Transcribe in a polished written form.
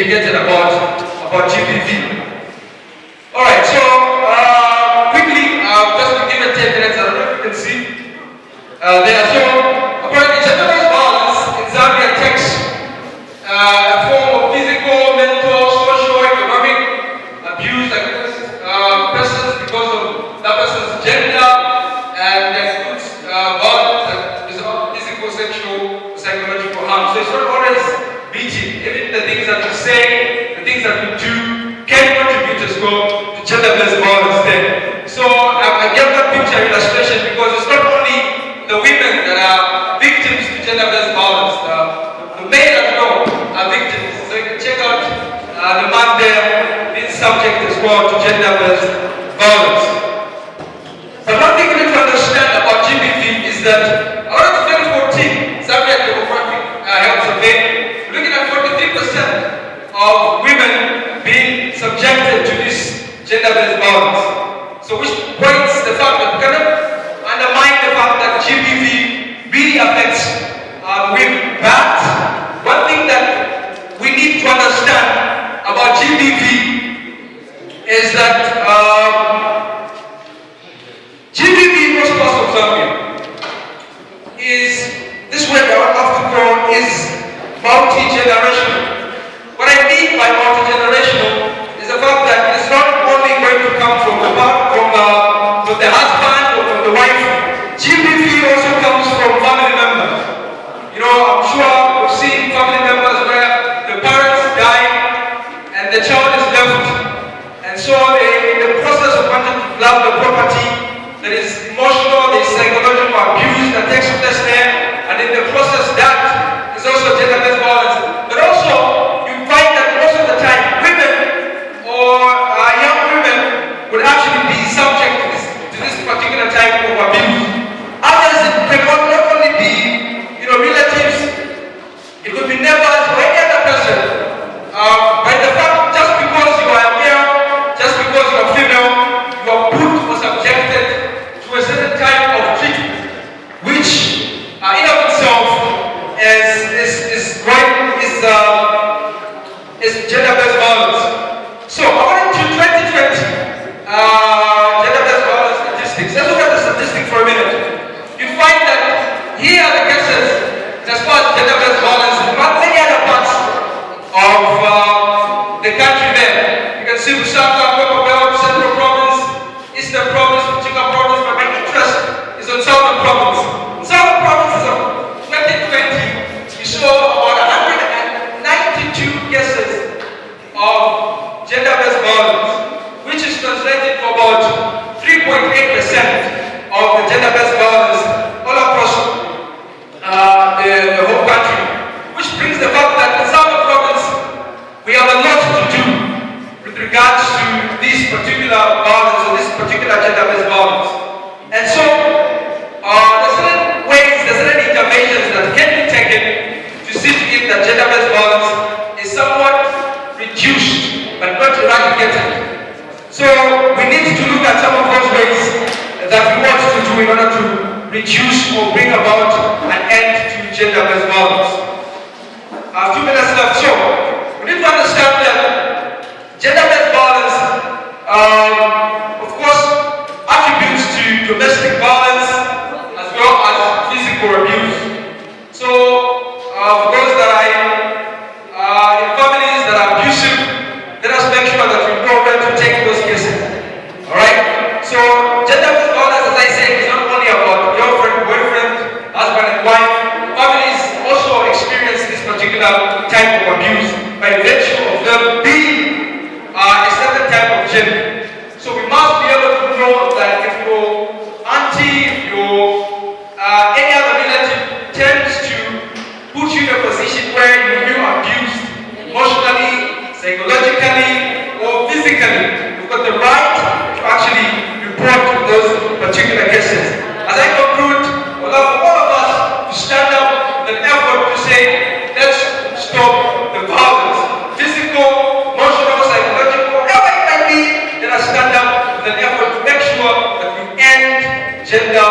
educated about GBV. Alright, so quickly, just to give it 10 minutes, I don't know if you can see there. So apparently gender-based violence in Zambia takes a form of physical, mental, social, economic abuse against persons because of that person's gender, and that includes violence that is about physical, sexual, psychological harm. So it's not always beating. Even the things that we say, the things that we do can contribute as well to gender-based violence there. So I gave that picture illustration because it's not only the women that are victims to gender-based violence. The men as well are victims. So you can check out the man there being subject as well to gender-based violence. But one thing we need to understand about GBV is that out of 2014 Zambia Demographic Health Survey, we're looking at 43% of women being subjected to this gender-based violence. So which points the fact that we cannot undermine the fact that GBV really affects women. But one thing that we need to understand about GBV is that GBV in most parts of Zambia is, this way I would love to go, is multi-generational. What I mean by multi-generational is the fact that it's not only going to come from the husband or from the wife. GBV also comes from family members. You know, I'm sure we've seen family members where the parents die and the child is left, and so in the process of wanting to love the property, there is emotional, there is psychological abuse that takes place there, and in the process that is also gender-based violence. But also, you find that most of the time, women or young women would actually be subject to this particular type of abuse. Others, it can not only be, relatives, it could be neighbors or any other person. By the fact, just because you are male, just because you are female, you are put or subjected to a certain type of treatment, which in of itself is gender-based violence. So according to 2020 gender-based violence statistics, let's look at the statistics for a minute. You find that here are the cases as far as gender-based violence in many other parts of the country there. You can see Lusaka, Copperbelt, Central Province, Eastern Province, Chica Province, but my interest is on Southern Province. In Southern Province as of 2020, we saw about 192 cases of gender-based violence, which is translated to about 3.8% of the gender-based violence all across the whole country, which brings the fact that in Southern Province we have a lot to do with regards to this particular violence or this particular gender-based violence. And so there's certain ways, there's certain interventions that can be taken to see to it that gender-based violence is somewhat reduced but not eradicated. So we need to look at some of those ways that we want to do in order to reduce or bring about an end to gender-based violence. I have 2 minutes left, so we need to understand that gender-based violence, of course, attributes to domestic violence as well as physical abuse. So for those that are in families that are abusive, let us make sure that we know where to take those cases. Alright? So gender-based violence, as I said, is not only about girlfriend, boyfriend, husband and wife. Families also experience this particular type of abuse by virtue of them being a certain type of gender. So we must be able to know that if your auntie, if your any other relative tends to put you in a position where you feel abused emotionally, psychologically, or physically, you've got the right to actually report those particular cases. As I conclude, I would love for all of us to stand up with an effort to say, let's stop the violence. Physical, emotional, psychological, whatever it might be, let us stand up with an effort to make sure that we end gender